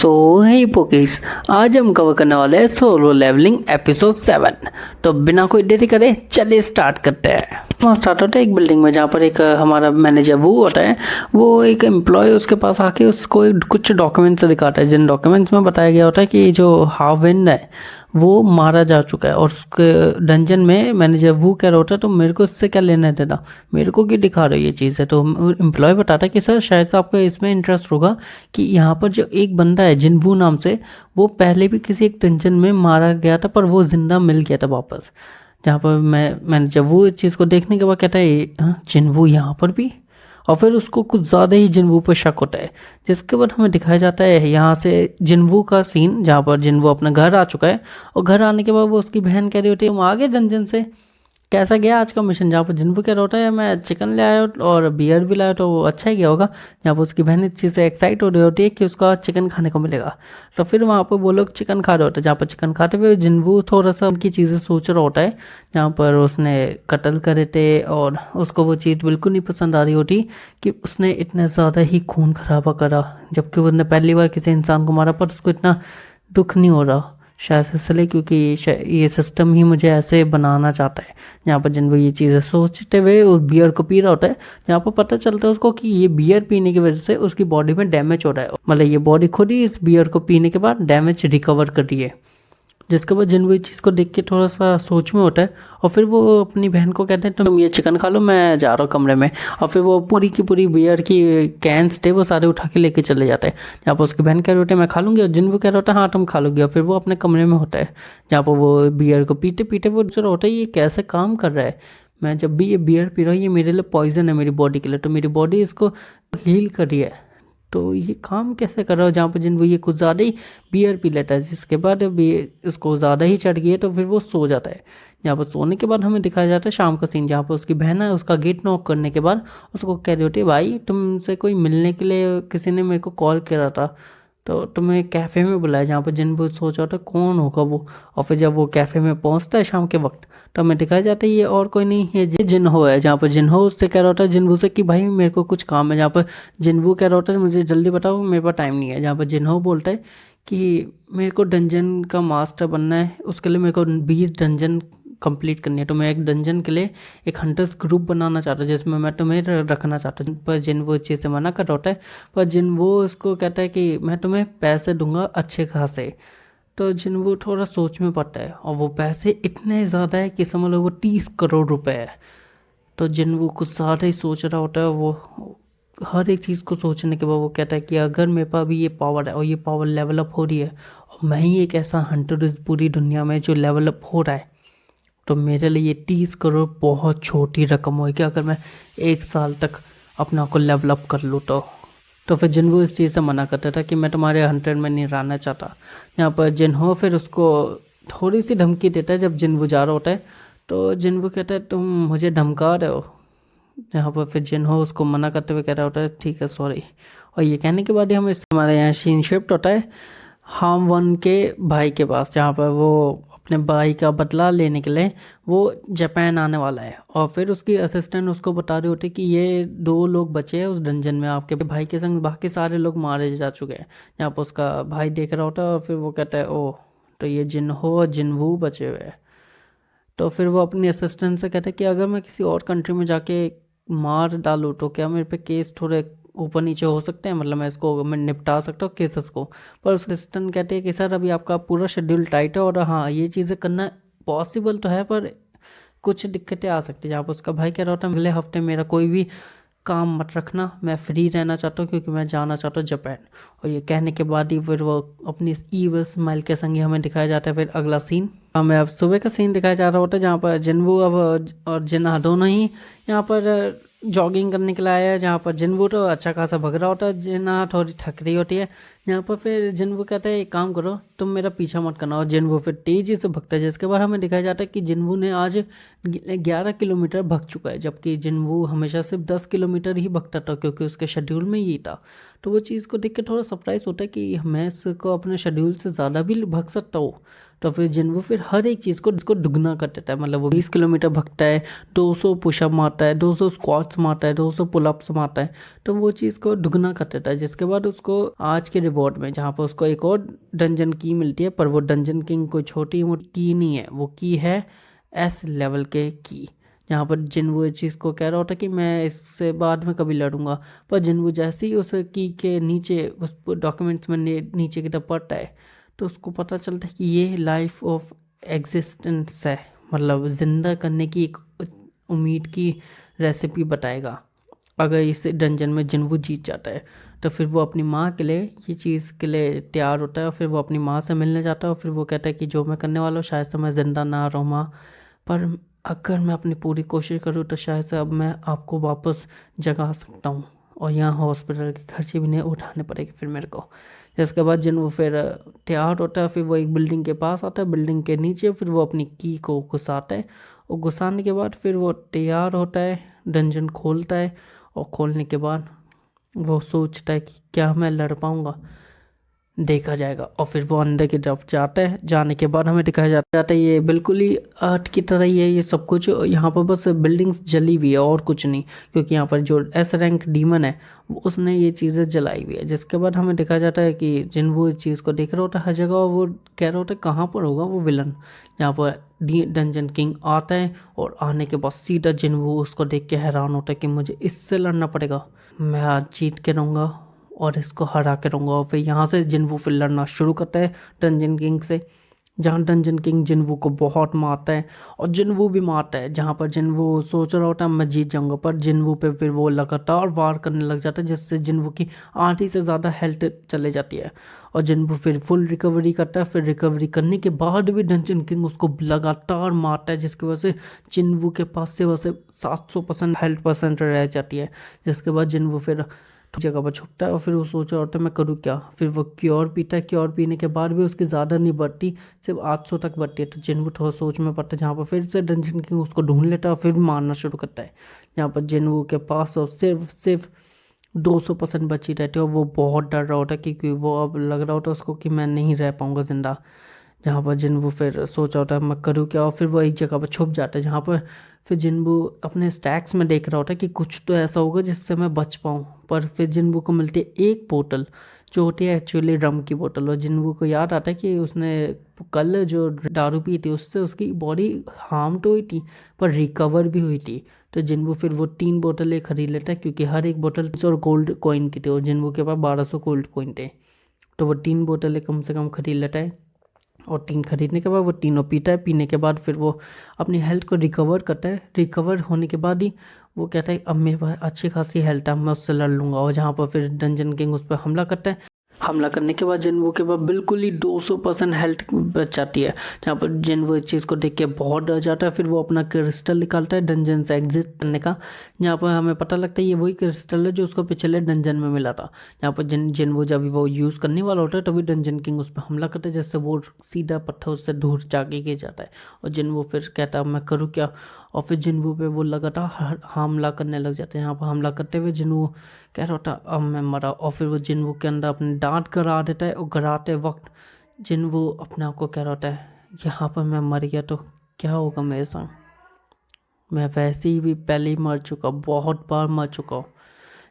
सो हे पोकीस, आज हम कवर करने वाले हैं सोलो लेवलिंग एपिसोड 7। तो बिना कोई देरी करे चलिए स्टार्ट करते हैं। वहाँ स्टार्ट होता है एक बिल्डिंग में, जहाँ पर एक हमारा मैनेजर वो होता है, वो एक एम्प्लॉय उसके पास आके उसको कुछ डॉक्यूमेंट्स दिखाता है, जिन डॉक्यूमेंट्स में बताया गया होता है कि जो हाविंड है वो मारा जा चुका है और उसके डंजन में मैनेजर वो कह रहा होता है तो मेरे को इससे क्या लेना देना, मेरे को क्यों दिखा रही ये चीज़ है। तो एम्प्लॉय बताता है कि सर शायद से आपको इसमें इंटरेस्ट होगा कि यहाँ पर जो एक बंदा है जिनवू नाम से, वो पहले भी किसी एक डंजन में मारा गया था पर वो जिंदा मिल गया था वापस। जहाँ पर मैंने जब वो इस चीज़ को देखने के बाद कहता है जिनवू यहाँ पर भी, और फिर उसको कुछ ज़्यादा ही जिनवू पर शक होता है। जिसके बाद हमें दिखाया जाता है यहाँ से जिनवू का सीन, जहाँ पर जिनवू अपना घर आ चुका है और घर आने के बाद वो उसकी बहन कह रही होती है हम आ गए डंजन से, कैसा गया आज का मिशन। जहाँ पर जिनवू कह रहा होता है मैं चिकन ले आया और बियर भी लाया तो वो अच्छा ही गया होगा। जहाँ पर उसकी बहन इस चीज़ से एक्साइट हो रही होती है कि उसका चिकन खाने को मिलेगा। तो फिर वहाँ पर वो लोग चिकन खा रहे होते हैं। जहाँ पर चिकन खाते हुए जिनवू थोड़ा सा उनकी चीज़ें सोच रहा होता है, जहाँ पर उसने कत्ल करे थे और उसको वो चीज़ बिल्कुल नहीं पसंद आ रही होती कि उसने इतना ज़्यादा ही खून खराबा करा, जबकि उसने पहली बार किसी इंसान को मारा पर उसको इतना दुख नहीं हो रहा। शायद इसलिए क्योंकि ये सिस्टम ही मुझे ऐसे बनाना चाहता है। जहाँ पर जिन वो ये चीज़ें सोचते हुए उस बियर को पी रहा होता है, जहाँ पर पता चलता है उसको कि ये बियर पीने की वजह से उसकी बॉडी में डैमेज हो रहा है, मतलब ये बॉडी खुद ही इस बियर को पीने के बाद डैमेज रिकवर कर रही है। जिसके बाद जिन वो इस चीज़ को देख के थोड़ा सा सोच में होता है और फिर वो अपनी बहन को कहते हैं तुम ये चिकन खा लो, मैं जा रहा हूँ कमरे में। और फिर वो पूरी की पूरी बियर की कैंस थे वो सारे उठा के लेके चले जाते हैं। जहाँ पर उसकी बहन कह रही होती है मैं खा लूँगी और जिन वो कह रहा होता है हाँ तुम खा लोगी। और फिर वो अपने कमरे में होता है, जहाँ पर वो बियर को पीते पीते वो दूसरा होता है ये कैसे काम कर रहा है, मैं जब भी ये बियर पी रहा हूँ ये मेरे लिए पॉइजन है मेरी बॉडी के लिए, तो मेरी बॉडी इसको हील कर रही है, तो ये काम कैसे कर रहा हो। जहाँ पर जिन वो ये कुछ ज़्यादा ही बियर पी लेता है, जिसके बाद उसको ज़्यादा ही चढ़ गई है तो फिर वो सो जाता है। यहाँ पर सोने के बाद हमें दिखाया जाता है शाम का सीन, जहाँ पर उसकी बहन है उसका गेट नॉक करने के बाद उसको कह रही होती है भाई तुमसे कोई मिलने के लिए किसी ने मेरे को कॉल करा था तो तुम्हें कैफ़े में बुलाया। जहाँ पर जिन वो सोचा होता है कौन होगा वो, और फिर जब वो कैफ़े में पहुँचता है शाम के वक्त तो हमें दिखाया जाता है ये और कोई नहीं है ये जिनहो है। जहाँ पर जिनहो उससे कह रहा होता है जिनवू से कि भाई मेरे को कुछ काम है। जहाँ पर जिनवू कह रहा होता है मुझे जल्दी बताओ मेरे पास टाइम नहीं है। जहाँ पर जिनहो बोलता है कि मेरे को डंजन का मास्टर बनना है, उसके लिए मेरे को 20 डंजन कंप्लीट करनी है, तो मैं एक डंजन के लिए एक हंटर्स ग्रुप बनाना चाहता हूँ जिसमें मैं तुम्हें रखना चाहता हूँ। पर जिन वो इस चीज़ से मना कर रहा होता है, पर जिन वो उसको कहता है कि मैं तुम्हें पैसे दूंगा अच्छे खासे। तो जिन वो थोड़ा सोच में पड़ता है और वो पैसे इतने ज़्यादा है कि समझ लो वो 30 करोड़ रुपए है। तो जिन वो कुछ ज़्यादा ही सोच रहा होता है, वो हर एक चीज़ को सोचने के बाद वो कहता है कि अगर मेरे पास भी ये पावर है और ये पावर लेवल अप हो रही है और मैं ही एक ऐसा हंटर इस पूरी दुनिया में जो लेवल अप हो रहा है, तो मेरे लिए ये 30 करोड़ बहुत छोटी रकम होगी अगर मैं एक साल तक अपना को लेवल अप कर लूँ तो फिर जिनवो इस चीज़ से मना करता था कि मैं तुम्हारे हंड्रेड में नहीं रहना चाहता। यहाँ पर जिनहो फिर उसको थोड़ी सी धमकी देता है जब जिनवो जा रहा होता है, तो जिनवो कहता है तुम मुझे धमका रहे हो। यहाँ पर फिर जिनहो उसको मना करते हुए कह रहा होता है ठीक है सॉरी। और ये कहने के बाद ही हमारे यहाँ सीन शिफ्ट होता है हाम वन के भाई के पास, जहाँ पर वो अपने भाई का बदला लेने के लिए वो जापान आने वाला है। और फिर उसकी असिस्टेंट उसको बता रही होती है कि ये 2 लोग बचे हैं उस डंजन में, आपके भाई के संग बाकी सारे लोग मारे जा चुके हैं। यहाँ पर उसका भाई देख रहा होता है और फिर वो कहता है ओह तो ये जिनहो और जिनवू बचे हुए हैं। तो फिर वो अपनी असिस्टेंट से कहता है कि अगर मैं किसी और कंट्री में जाके मार डालूँ तो क्या मेरे पे केस थोड़े ऊपर नीचे हो सकते हैं, मतलब मैं निपटा सकता हूँ केसेस को। पर उस असिस्टेंट कहते हैं कि सर अभी आपका पूरा शेड्यूल टाइट है और हाँ ये चीज़ें करना पॉसिबल तो है पर कुछ दिक्कतें आ सकती है। जहाँ पर उसका भाई कह रहा होता है अगले हफ्ते मेरा कोई भी काम मत रखना, मैं फ्री रहना चाहता हूँ क्योंकि मैं जाना चाहता हूँ जापान। और ये कहने के बाद ही फिर वो अपनी ईवल स्माइल के संग ही हमें दिखाया जाता है। फिर अगला सीन हमें अब सुबह का सीन दिखाया जा रहा होता है, जहाँ पर जिनवू अब और जिन्हा दोनों ही यहाँ पर जॉगिंग करने के लिए आया है। जहाँ पर जिनवू तो अच्छा खासा भग रहा होता है, जिन्हा थोड़ी थक रही होती है। यहाँ पर फिर जिनवू कहता है एक काम करो तुम मेरा पीछा मत करना, और जिनवू फिर तेजी से भगता है। जिसके बाद हमें दिखाया जाता है कि जिनवू ने आज 11 किलोमीटर भग चुका है, जबकि जिनवू हमेशा सिर्फ 10 किलोमीटर ही भगता था क्योंकि उसके शेड्यूल में यही था। तो वो चीज़ को देख के थोड़ा सरप्राइज होता है कि मैं इसको अपने शेड्यूल से ज़्यादा भी भाग सकता हूँ। तो फिर जिन्वो फिर हर एक चीज़ को इसको दुगना कर देता है, मतलब वो 20 किलोमीटर भागता है, 200 पुशअप मारता है, 200 स्क्वाट्स मारता है, 200 पुलअप्स मारता है। तो वो चीज़ को दुगना कर देता है, जिसके बाद उसको आज के रिवॉर्ड में जहाँ पर उसको एक और डंजन की मिलती है, पर वो डंजन किंग कोई छोटी मोटी की नहीं है, वो की है एस लेवल के की। जहाँ पर जिन्वो इस चीज़ को कह रहा होता है कि मैं इससे बाद में कभी लड़ूंगा, पर जिन्वो जैसे ही उस की के नीचे उस डॉक्यूमेंट्स में नीचे की तरफ पढ़ता है तो उसको पता चलता है कि ये लाइफ ऑफ एग्जिस्टेंस है, मतलब जिंदा करने की एक उम्मीद की रेसिपी बताएगा। अगर इस डंजन में जिन्वो जीत जाता है तो फिर वो अपनी माँ के लिए ये चीज़ के लिए तैयार होता है, और फिर वो अपनी माँ से मिलने जाता है, और फिर वो कहता है कि जो मैं करने वाला हूँ शायद से मैं ज़िंदा ना रहूँ माँ, पर अगर मैं अपनी पूरी कोशिश करूँ तो शायद से अब मैं आपको वापस जगा सकता हूँ, और यहाँ हॉस्पिटल के खर्चे भी नहीं उठाने पड़ेंगे फिर मेरे को। जिसके बाद जिन वो फिर तैयार होता है, फिर वो एक बिल्डिंग के पास आता है, बिल्डिंग के नीचे फिर वो अपनी की को घुसाता है, और घुसाने के बाद फिर वो तैयार होता है, डंजन खोलता है, और खोलने के बाद वो सोचता है कि क्या मैं लड़ पाऊंगा, देखा जाएगा। और फिर वो अंदर की तरफ जाता है, जाने के बाद हमें दिखाया जाता है ये बिल्कुल ही आर्ट की तरह ही है ये सब कुछ। यहाँ पर बस बिल्डिंग्स जली हुई है और कुछ नहीं, क्योंकि यहाँ पर जो एस रैंक डीमन है उसने ये चीज़ें जलाई हुई है। जिसके बाद हमें दिखाया जाता है कि जिन वो इस चीज़ को देख रहा होता है हर जगह, वो कह रहा होता है कहाँ पर होगा वो विलन। जहाँ पर डंजन किंग आता है, और आने के बाद सीधा जिन वो उसको देख के हैरान होता है कि मुझे इससे लड़ना पड़ेगा, मैं आज जीत के रहूँगा और इसको हरा के रहूँगा। और फिर यहाँ से जिन्वू फिर लड़ना शुरू करता है डंजन किंग से, जहाँ डंजन किंग जिन्वू को बहुत मारता है, और जिन्वू भी मारता है। जहाँ पर जिन्वू सोच रहा होता है मैं जीत जाऊँगा, पर जिन्वू पे फिर वो लगातार वार करने लग जाता है, जिससे जिन्वू की आधी से ज़्यादा हेल्थ चले जाती है, और जिन्वू फिर फुल रिकवरी करता है। फिर रिकवरी करने के बाद भी डंजन किंग उसको लगातार मारता है, जिसकी वजह से जिन्वू के पास से वैसे 700% हेल्थ परसेंट रह जाती है। जिसके बाद जिन्वू फिर जगह पर छुपता है, और फिर वो सोच रहा होता है मैं करूँ क्या। फिर वो क्योर पीता है, क्योर पीने के बाद भी उसकी ज़्यादा नहीं बढ़ती, सिर्फ 800 तक बढ़ती है। तो जिन्वू थोड़ा सोच में पड़ता है, जहाँ पर फिर से डंजन किंग उसको ढूंढ लेता है और फिर मारना शुरू करता है। जहाँ पर जिन्वू के पास और सिर्फ 200% बची रहती है, और वो बहुत डर रहा होता है, क्योंकि वो अब लग रहा होता है उसको कि मैं नहीं रह पाऊँगा ज़िंदा। जहाँ पर जिन्वू फिर सोच रहा होता है मैं करूँ क्या, और फिर वो एक जगह पर छुप जाता है, जहाँ पर फिर जिन्वू अपने स्टैक्स में देख रहा होता है कि कुछ तो ऐसा होगा जिससे मैं बच पाऊँ। पर फिर जिन्वू को मिलती है एक बोतल, जो होती है एक्चुअली रम की बोतल, और जिन्वू को याद आता है कि उसने कल जो दारू पी थी उससे उसकी बॉडी हार्म तो हुई थी, पर रिकवर भी हुई थी। तो जिन्वू फिर वो 3 बोतलें खरीद लेता है, क्योंकि हर एक बोतल और गोल्ड कॉइन की थी, और जिन्वू के पास 1200 गोल्ड कॉइन थे। तो वो 3 बोतलें कम से कम खरीद लेता है, और 3 खरीदने के बाद वो तीनों पीता है। पीने के बाद फिर वो अपनी हेल्थ को रिकवर करता है। रिकवर होने के बाद ही वो कहता है अब मेरे पास अच्छी खासी हेल्थ है, मैं उससे लड़ लूँगा। और जहाँ पर फिर डंजन किंग उस पर हमला करता है। हमला करने के बाद जिन्वू के बाद बिल्कुल ही 200% हेल्थ बच जाती है, जहाँ पर जिन्वू इस चीज़ को देख के बहुत डर जाता है। फिर वो अपना क्रिस्टल निकालता है डंजन से एग्जिट करने का, जहाँ पर हमें पता लगता है ये वही क्रिस्टल है जो उसको पिछले डंजन में मिला था। जहाँ पर जिन्वू जब वो यूज़ करने वाला होता है तभी डंजन किंग उस पर हमला करता है, जिससे वो सीधा पत्थर उससे दूर जाके गिर जाता है। और जिन्वू फिर कहता है मैं करूँ क्या, और फिर जिन्वू पे वो लगातार हमला करने लग जाते हैं। यहाँ पर हमला करते हुए जिन्वू कह रहा होता अब मैं मरा, और फिर वो जिन्वू के अंदर अपने दांत गरा देता है, और गराते वक्त जिन्वू अपने आप को कह रहा होता है यहाँ पर मैं मर गया तो क्या होगा मेरे साथ, मैं वैसे ही भी पहले ही मर चुका, बहुत बार मर चुका हूँ।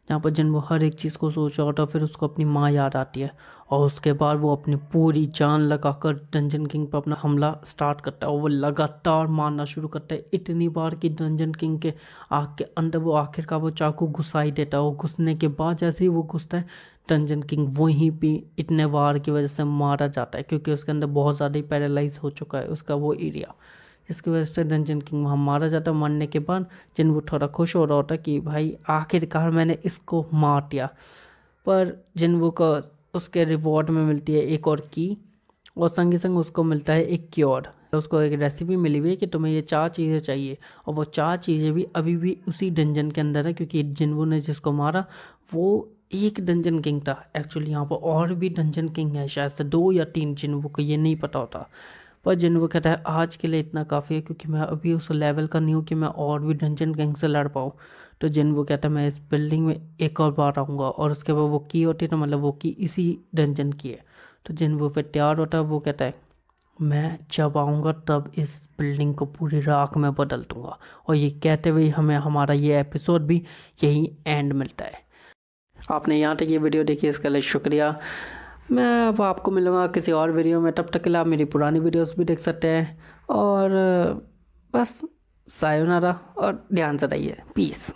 जहाँ पर जिन्वू हर एक चीज़ को सोच रहा होता है, फिर उसको अपनी माँ याद आती है, और उसके बाद वो अपनी पूरी जान लगाकर डंजन किंग पर अपना हमला स्टार्ट करता है, और वो लगातार मारना शुरू करता है इतनी बार कि डंजन किंग के आँख के अंदर वो आखिरकार वो चाकू घुसा ही देता है। और घुसने के बाद जैसे ही वो घुसता है डंजन किंग वहीं पे इतने वार की वजह से मारा जाता है, क्योंकि उसके अंदर बहुत ज़्यादा ही पैरालाइज हो चुका है उसका वो एरिया, जिसकी वजह से डंजन किंग वहाँ मारा जाता है। मरने के बाद जिन्वू थोड़ा खुश हो रहा होता है कि भाई आखिरकार मैंने इसको मार दिया। पर जिन्वू को उसके रिवॉर्ड में मिलती है एक और की, और संग ही संग उसको मिलता है एक क्योर। उसको एक रेसिपी मिली हुई है कि तुम्हें ये 4 चीज़ें चाहिए, और वो 4 चीज़ें भी अभी भी उसी डंजन के अंदर है, क्योंकि जिन्वू ने जिसको मारा वो एक डंजन किंग था। एक्चुअली यहाँ पर और भी डंजन किंग है, शायद से 2 या 3, जिन्वू को ये नहीं पता होता। पर जिन्वू कहता है आज के लिए इतना काफ़ी है, क्योंकि मैं अभी उस लेवल का नहीं हूँ कि मैं और भी डंजन किंग से लड़ पाऊँ। तो जिन वो कहता है मैं इस बिल्डिंग में एक और बार आऊँगा, और उसके बाद वो की होती है तो मतलब वो की इसी डंजन की है। तो जिन वो फिर तैयार होता है, वो कहता है मैं जब आऊँगा तब इस बिल्डिंग को पूरी राख में बदल दूंगा। और ये कहते हुए हमें हमारा ये एपिसोड भी यही एंड मिलता है। आपने यहाँ तक ये वीडियो देखी, इसके लिए शुक्रिया। मैं अब आपको मिलूँगा किसी और वीडियो में, तब तक के लिए आप मेरी पुरानी वीडियोस भी देख सकते हैं। और बस सायोनारा, और ध्यान से रहिए। पीस।